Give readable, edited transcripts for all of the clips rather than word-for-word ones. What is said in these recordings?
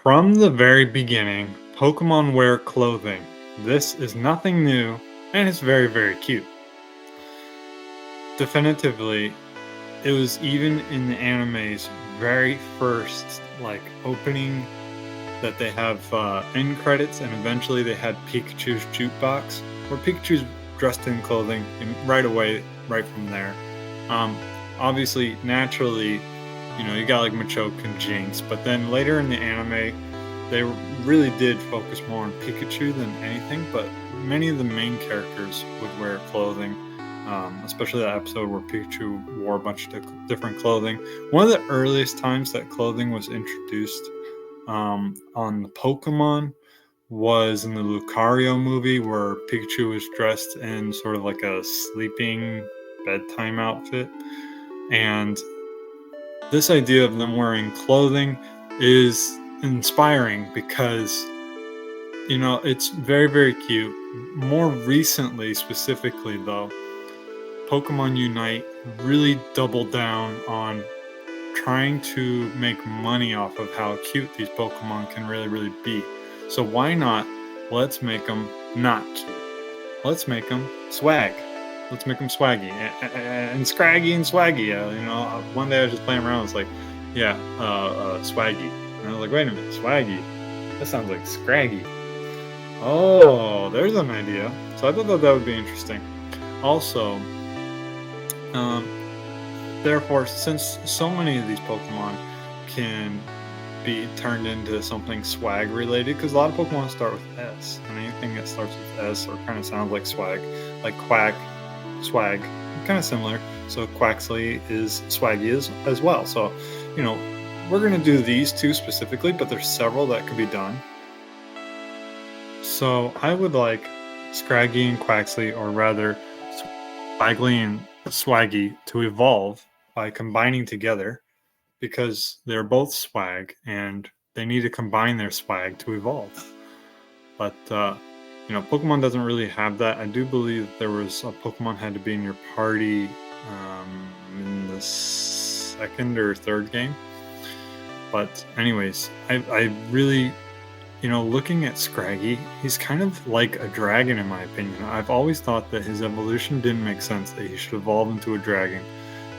From the very beginning, Pokemon wear clothing. This is nothing new, and it's very, very cute. Definitively, it was even in the anime's very first opening that they have end credits, and eventually they had Pikachu's jukebox, where Pikachu's dressed in clothing, and right away, right from there. Um, Obviously, naturally, you got like Machoke and Jinx, but then later in the anime, they really did focus more on Pikachu than anything. But many of the main characters would wear clothing, especially that episode where Pikachu wore a bunch of different clothing. One of the earliest times that clothing was introduced on the Pokemon was in the Lucario movie, where Pikachu was dressed in sort of like a sleeping bedtime outfit. And this idea of them wearing clothing is inspiring because, it's very, very cute. More recently, specifically, though, Pokemon Unite really doubled down on trying to make money off of how cute these Pokemon can really, really be. So why not? Let's make them not cute. Let's make them swag. Let's make them swaggy and scraggy and swaggy. One day I was just playing around. I was like, yeah, swaggy. And I was like, wait a minute, swaggy. That sounds like scraggy. Oh, there's an idea. So I thought that would be interesting. Also, therefore, since so many of these Pokemon can be turned into something swag related, because a lot of Pokemon start with S, and anything that starts with S or kind of sounds like swag, like Quack, swag, kind of similar. So Quaxley is swaggy as well. So, we're going to do these two specifically, but there's several that could be done. So I would like Scraggy and Quaxley, or rather Swaggly and Swaggy, to evolve by combining together, because they're both swag and they need to combine their swag to evolve. But Pokemon doesn't really have that. I do believe there was a Pokemon had to be in your party in the second or third game. But anyways, I really, looking at Scraggy, he's kind of like a dragon in my opinion. I've always thought that his evolution didn't make sense, that he should evolve into a dragon.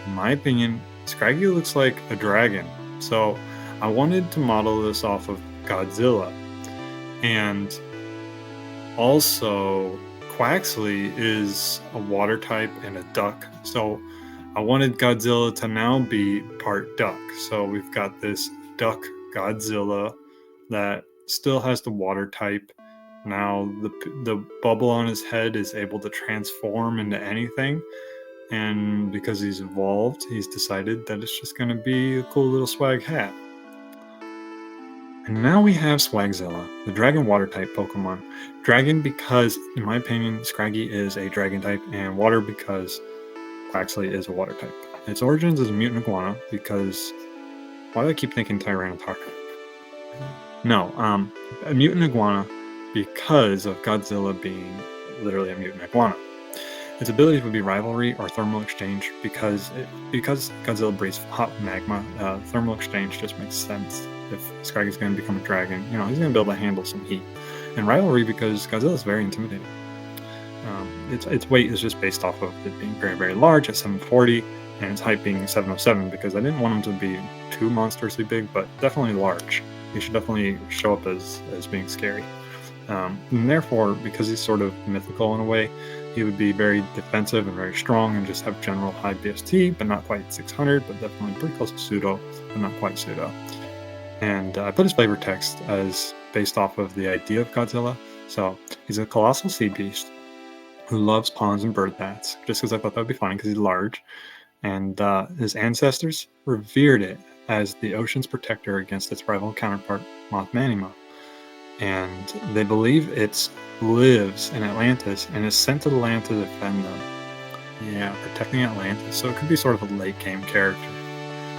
In my opinion, Scraggy looks like a dragon. So I wanted to model this off of Godzilla. And also, Quaxley is a water type and a duck. So I wanted Godzilla to now be part duck. So we've got this duck Godzilla that still has the water type. Now the bubble on his head is able to transform into anything. And because he's evolved, he's decided that it's just going to be a cool little swag hat. And now we have Swagzilla, the dragon water type Pokemon. Dragon because, in my opinion, Scraggy is a dragon type, and water because Quaxley is a water type. Its origins is a mutant iguana because... Why do I keep thinking Tyranitar? No, a mutant iguana because of Godzilla being literally a mutant iguana. Its ability would be rivalry or thermal exchange because Godzilla breathes hot magma. Thermal exchange just makes sense. If Scraggy's going to become a dragon, he's going to be able to handle some heat. And rivalry because Godzilla is very intimidating. Its weight is just based off of it being very, very large at 740, and its height being 707, because I didn't want him to be too monstrously big, but definitely large. He should definitely show up as being scary. And therefore, because he's sort of mythical in a way, he would be very defensive and very strong and just have general high BST, but not quite 600, but definitely pretty close to pseudo, but not quite pseudo. And I put his flavor text as based off of the idea of Godzilla. So he's a colossal sea beast who loves ponds and bird baths, just because I thought that would be funny because he's large. And his ancestors revered it as the ocean's protector against its rival counterpart, Mothmanima. And they believe it lives in Atlantis and is sent to the land to defend them. Yeah, protecting Atlantis. So it could be sort of a late game character.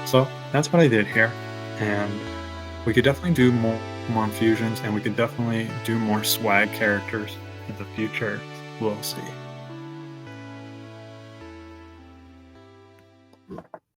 So that's what I did here. And we could definitely do more Pokemon fusions, and we could definitely do more swag characters in the future. We'll see.